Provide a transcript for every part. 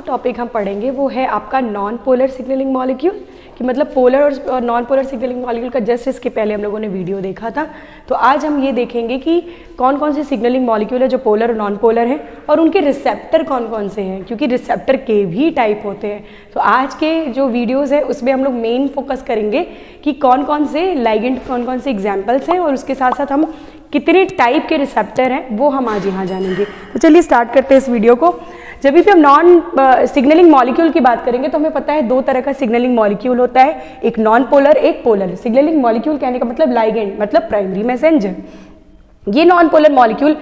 Topic हम पढ़ेंगे वो है आपका नॉन पोलर सिग्नलिंग मॉलिक्यूल, कि मतलब पोलर और नॉन पोलर सिग्नलिंग मॉलिक्यूल का जस्ट इसके पहले हम लोगों ने वीडियो देखा था। तो आज हम ये देखेंगे कि कौन कौन से सिग्नलिंग मॉलिक्यूल है जो पोलर और नॉन पोलर हैं और उनके रिसेप्टर कौन कौन से हैं, क्योंकि रिसेप्टर के भी टाइप होते हैं। तो आज के जो वीडियोज़ हैं उसमें हम लोग मेन फोकस करेंगे कि कौन कौन से लाइगेंड, कौन कौन से एग्जाम्पल्स हैं और उसके साथ साथ हम कितने टाइप के रिसेप्टर हैं वो हम आज यहाँ जानेंगे। तो चलिए स्टार्ट करते हैं इस वीडियो को। जब भी हम नॉन सिग्नलिंग मॉलिक्यूल की बात करेंगे तो हमें पता है दो तरह का सिग्नलिंग मॉलिक्यूल होता है, एक नॉन पोलर एक पोलर। सिग्नलिंग मॉलिक्यूल कहने का मतलब लाइगेंड मतलब प्राइमरी मैसेंजर। ये non polar molecule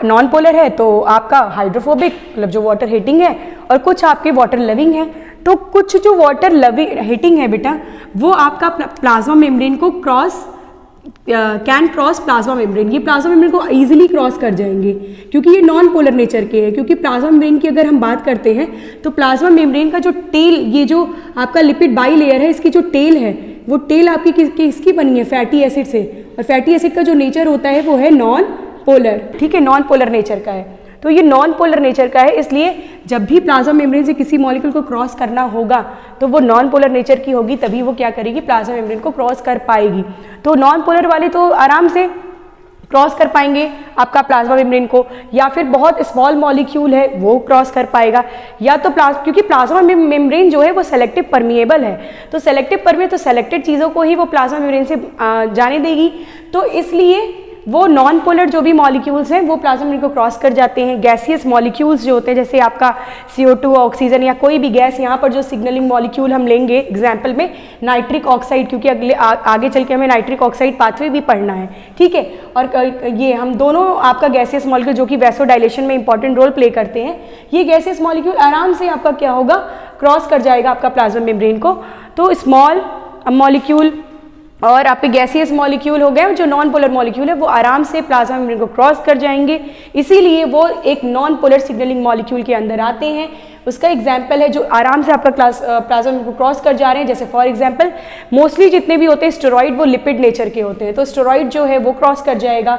non polar है तो आपका हाइड्रोफोबिक मतलब जो वाटर हीटिंग है, और कुछ आपके वाटर लविंग है। तो कुछ जो वाटर लविंग हीटिंग है बेटा वो आपका प्लाज्मा मेम्ब्रेन को कैन क्रॉस प्लाज्मा मेम्ब्रेन। ये प्लाज्मा मेम्ब्रेन को इजीली क्रॉस कर जाएंगे क्योंकि ये नॉन पोलर नेचर के हैं। क्योंकि प्लाज्मा मेम्ब्रेन की अगर हम बात करते हैं तो प्लाज्मा मेम्ब्रेन का जो टेल, ये जो आपका लिपिड बाई लेयर है, इसकी जो टेल है वो टेल आपकी किसकी बनी है, फैटी एसिड से। और फैटी एसिड का जो नेचर होता है वो है नॉन पोलर, ठीक है, नॉन पोलर नेचर का है। तो ये नॉन पोलर नेचर का है, इसलिए जब भी प्लाज्मा मेम्ब्रेन से किसी मॉलिक्यूल को क्रॉस करना होगा तो वो नॉन पोलर नेचर की होगी, तभी वो क्या करेगी, प्लाज्मा मेम्ब्रेन को क्रॉस कर पाएगी। तो नॉन पोलर वाले तो आराम से क्रॉस कर पाएंगे आपका प्लाज्मा मेम्ब्रेन को, या फिर बहुत स्मॉल मॉलिक्यूल है वो क्रॉस कर पाएगा, या तो क्योंकि प्लाज्मा मेम्ब्रेन जो है वो सेलेक्टिव परमिएबल है। तो सेलेक्टिव परमिएबल तो सेलेक्टेड चीज़ों को ही वो प्लाज्मा मेम्ब्रेन से जाने देगी। तो इसलिए वो नॉन पोलर जो भी मॉलिक्यूल्स हैं वो प्लाज्मा मेम्ब्रेन को क्रॉस कर जाते हैं। गैसियस मॉलिक्यूल्स जो होते हैं जैसे आपका CO2, ऑक्सीजन या कोई भी गैस, यहाँ पर जो सिग्नलिंग मॉलिक्यूल हम लेंगे एग्जाम्पल में नाइट्रिक ऑक्साइड, क्योंकि आगे चल के हमें नाइट्रिक ऑक्साइड पाथवे भी पढ़ना है, ठीक है। और ये हम दोनों आपका गैसियस मॉलिक्यूल जो कि वैसोडाइलेशन में इंपॉर्टेंट रोल प्ले करते हैं, ये गैसियस मॉलिक्यूल आराम से आपका क्या होगा, क्रॉस कर जाएगा आपका प्लाज्मा मेम्ब्रेन को। तो स्मॉल मॉलिक्यूल और आपके गैसियस मॉलिक्यूल हो गए जो नॉन पोलर मॉलिक्यूल है वो आराम से प्लाज्मा मेम्ब्रेन को क्रॉस कर जाएंगे, इसीलिए वो एक नॉन पोलर सिग्नलिंग मॉलिक्यूल के अंदर आते हैं। उसका एग्जाम्पल है जो आराम से आपका प्लाज्मा मेम्ब्रेन को क्रॉस कर जा रहे हैं, जैसे फॉर एग्जाम्पल मोस्टली जितने भी होते हैं स्टेरॉइड वो लिपिड नेचर के होते हैं, तो स्टेरॉइड जो है वो क्रॉस कर जाएगा।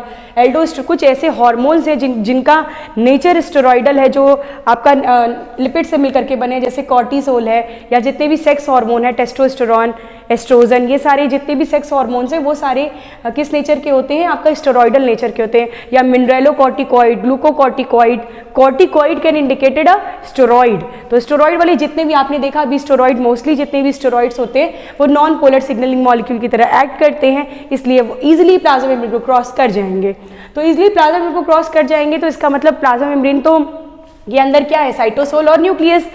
कुछ ऐसे हार्मोन्स हैं जिनका नेचर स्टेरॉइडल है, जो आपका लिपिड से मिलकर के बने, जैसे कॉर्टिसोल है, या जितने भी सेक्स हार्मोन है, टेस्टोस्टेरोन, एस्ट्रोजन, ये सारे जितने भी सेक्स हार्मोन्स हैं वो सारे किस नेचर के होते हैं, आपका स्टेरॉइडल नेचर के होते हैं। या mineralocorticoid, glucocorticoid, corticoid can indicated a steroid. तो स्टेरॉइड वाले जितने भी आपने देखा अभी स्टेरॉइड, मोस्टली जितने भी स्टेरॉइड्स होते हैं वो नॉन पोलर सिग्नलिंग मॉलिक्यूल की तरह एक्ट करते हैं, इसलिए वो इजीली प्लाज्मा मेम्ब्रेन को क्रॉस कर जाएंगे। तो इजीली प्लाज्मा मेम्ब्रेन को क्रॉस कर जाएंगे तो इसका मतलब प्लाज्मा मेम्ब्रेन तो ये अंदर क्या है, साइटोसोल और न्यूक्लियस।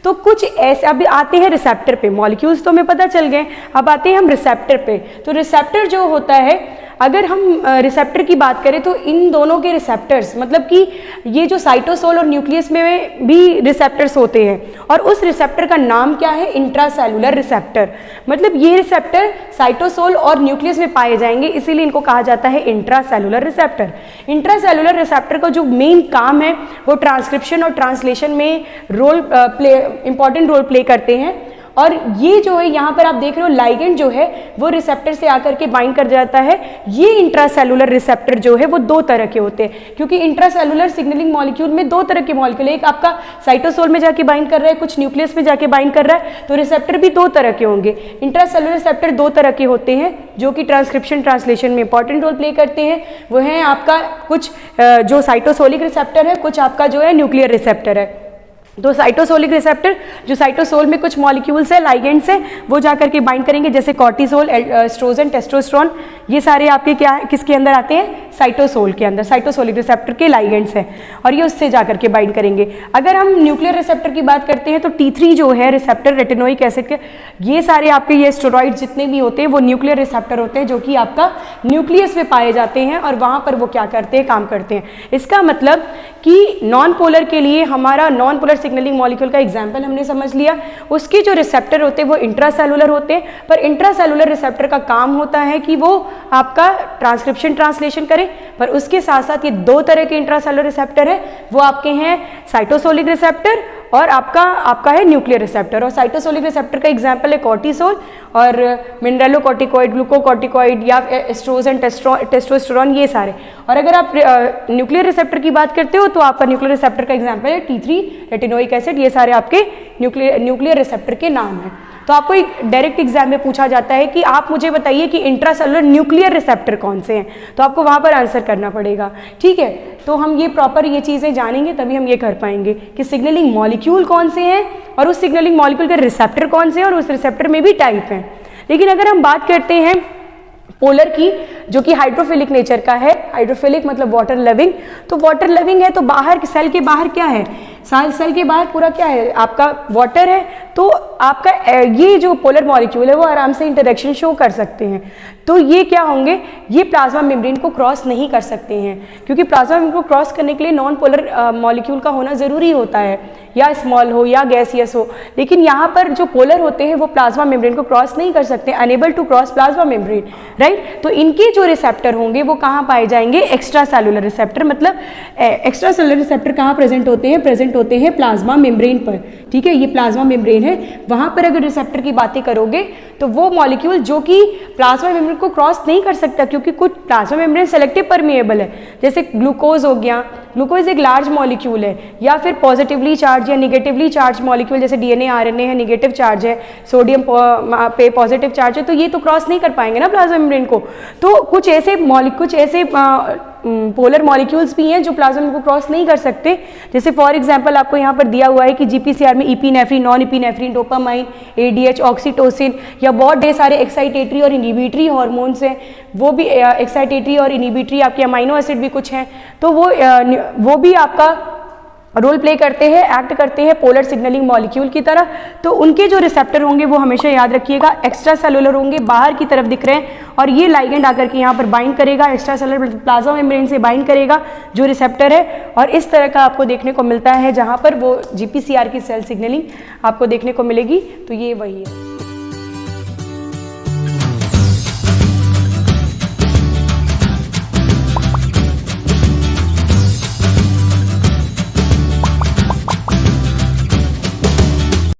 तो कुछ ऐसे अब आते हैं रिसेप्टर पे, मॉलिक्यूल्स तो हमें पता चल गए, अब आते हैं हम रिसेप्टर पे। तो रिसेप्टर जो होता है, अगर हम रिसेप्टर की बात करें तो इन दोनों के रिसेप्टर्स, मतलब कि ये जो साइटोसोल और न्यूक्लियस में भी रिसेप्टर्स होते हैं, और उस रिसेप्टर का नाम क्या है, इंट्रासेलुलर रिसेप्टर। मतलब ये रिसेप्टर साइटोसोल और न्यूक्लियस में पाए जाएंगे, इसीलिए इनको कहा जाता है इंट्रासेलुलर रिसेप्टर। इंट्रासेलुलर रिसेप्टर का जो मेन काम है वो ट्रांसक्रिप्शन और ट्रांसलेशन में इंपॉर्टेंट रोल प्ले करते हैं। और ये जो है यहाँ पर आप देख रहे हो लाइगेंड जो है वो रिसेप्टर से आकर के बाइंड कर जाता है। ये इंट्रासेलुलर रिसेप्टर जो है वो दो तरह के होते हैं, क्योंकि इंट्रासेलुलर सिग्नलिंग मॉलिक्यूल में दो तरह के मॉलिक्यूल है, एक आपका साइटोसोल में जाके बाइंड कर रहा है, कुछ न्यूक्लियस में जाके बाइंड कर रहा है, तो रिसेप्टर भी दो तरह के होंगे। इंट्रासेलुलर रिसेप्टर दो तरह के होते हैं जो कि ट्रांसक्रिप्शन ट्रांसलेशन में इंपॉर्टेंट रोल प्ले करते हैं। वो है आपका कुछ जो साइटोसोलिक रिसेप्टर है, कुछ आपका जो है न्यूक्लियर रिसेप्टर है। तो साइटोसोलिक रिसेप्टर जो साइटोसोल में कुछ मॉलिक्यूल्स है, लाइगेंड्स है, वो जाकर के बाइंड करेंगे, जैसे कॉर्टिसोल, एस्ट्रोजन, टेस्टोस्टेरोन, ये सारे आपके क्या है, किसके अंदर आते हैं, साइटोसोल के अंदर, साइटोसोलिक रिसेप्टर के लाइगेंड्स हैं, और ये उससे जाकर के बाइंड करेंगे। अगर हम न्यूक्लियर रिसेप्टर की बात करते हैं तो T3 जो है रिसेप्टर रेटिनोइक एसिड के, ये सारे आपके ये स्टेरॉइड जितने भी होते हैं वो न्यूक्लियर रिसेप्टर होते हैं, जो कि आपका न्यूक्लियस में पाए जाते हैं और वहाँ पर वो क्या करते हैं, काम करते हैं। इसका मतलब कि नॉन पोलर के लिए हमारा नॉन पोलर सिग्नलिंग मॉलिक्यूल का एग्जाम्पल हमने समझ लिया, उसके जो रिसेप्टर होते हैं वो इंट्रासेलुलर होते हैं, पर इंट्रासेलुलर रिसेप्टर का काम होता है कि वो आपका ट्रांसक्रिप्शन ट्रांसलेशन करे, पर उसके साथ साथ ये दो तरह के इंट्रासेलुलर रिसेप्टर है, वो आपके हैं साइटोसोलिक रिसेप्टर और आपका है न्यूक्लियर रिसेप्टर। और साइटोसोलिक रिसेप्टर का एग्जाम्पल है कॉर्टिसोल और मिनरलोकॉर्टिकॉइड, ग्लूकोकॉर्टिकॉइड या एस्ट्रोजन, टेस्टोस्टेरोन, ये सारे। और अगर आप न्यूक्लियर रिसेप्टर की बात करते हो तो आपका न्यूक्लियर रिसेप्टर का एग्जाम्पल है T3 रेटिनोइक एसिड। ये सारे आपके न्यूक्लियर रिसेप्टर के नाम हैं। तो आपको एक डायरेक्ट एग्जाम में पूछा जाता है कि आप मुझे बताइए कि इंट्रासेलुलर न्यूक्लियर रिसेप्टर कौन से हैं, तो आपको वहां पर आंसर करना पड़ेगा। ठीक है, तो हम ये प्रॉपर ये चीज़ें जानेंगे तभी हम ये कर पाएंगे कि सिग्नलिंग मॉलिक्यूल कौन से हैं और उस सिग्नलिंग मॉलिक्यूल के रिसेप्टर कौन से हैं और उस रिसेप्टर में भी टाइप हैं। लेकिन अगर हम बात करते हैं पोलर की, जो कि हाइड्रोफिलिक नेचर का है, हाइड्रोफिलिक मतलब वाटर लविंग, तो वाटर लविंग है तो बाहर सेल के बाहर क्या है, सेल के बाहर पूरा क्या है आपका वाटर है। तो आपका ये जो पोलर मॉलिक्यूल है वो आराम से इंटरेक्शन शो कर सकते हैं। तो ये क्या होंगे, ये प्लाज्मा मेम्ब्रेन को क्रॉस नहीं कर सकते हैं, क्योंकि प्लाज्मा मेम्ब्रेन को क्रॉस करने के लिए नॉन पोलर मॉलिक्यूल का होना जरूरी होता है, या स्मॉल हो या गैसियस हो। लेकिन यहाँ पर जो पोलर होते हैं वो प्लाज्मा मेम्ब्रेन को क्रॉस नहीं कर सकते, unable to cross plasma membrane, right. तो इनके जो रिसेप्टर होंगे वो कहाँ पाए जाएंगे, एक्स्ट्रा सेलुलर रिसेप्टर। मतलब एक्स्ट्रा सेलुलर रिसेप्टर कहाँ प्रेजेंट होते हैं प्लाज्मा मेम्ब्रेन पर। ठीक है, ये प्लाज्मा मेम्ब्रेन है, वहां पर अगर रिसेप्टर की बातें करोगे तो वो मॉलिक्यूल जो कि प्लाज्मा मेम्ब्रेन को क्रॉस नहीं कर सकता, क्योंकि कुछ प्लाज्मा मेम्ब्रेन सेलेक्टिव परमिएबल है, जैसे ग्लूकोज हो गया। ग्लूकोज एक लार्ज मॉलिक्यूल है, या फिर पॉजिटिवली चार्ज या निगेटिवली चार्ज मॉलिक्यूल, जैसे डीएनए आरएनए है, निगेटिव चार्ज है, सोडियम पे पॉजिटिव चार्ज है, तो ये तो क्रॉस नहीं कर पाएंगे ना प्लाज्मा मेम्ब्रेन को। तो कुछ ऐसे पोलर मॉलिक्यूल्स भी हैं जो प्लाज्मा मेम्ब्रेन को क्रॉस नहीं कर सकते। जैसे फॉर एग्जांपल आपको यहाँ पर दिया हुआ है कि जीपीसीआर में epinephrine, non epinephrine, dopamine, ADH, oxytocin, या बहुत ढेर सारे एक्साइटेटरी और इनहिबिटरी हार्मोन्स हैं, वो भी एक्साइटेटरी और इनहिबिटरी आपके अमाइनो एसिड भी कुछ हैं, तो वो भी आपका रोल प्ले करते हैं, एक्ट करते हैं पोलर सिग्नलिंग मॉलिक्यूल की तरह। तो उनके जो रिसेप्टर होंगे वो हमेशा याद रखिएगा एक्स्ट्रा सेलुलर होंगे, बाहर की तरफ दिख रहे हैं, और ये लाइगेंड आकर के यहाँ पर बाइंड करेगा, एक्स्ट्रा सेलुलर प्लाज्मा मेम्ब्रेन से बाइंड करेगा जो रिसेप्टर है, और इस तरह का आपको देखने को मिलता है जहाँ पर वो जीपीसीआर की सेल सिग्नलिंग आपको देखने को मिलेगी। तो ये वही है।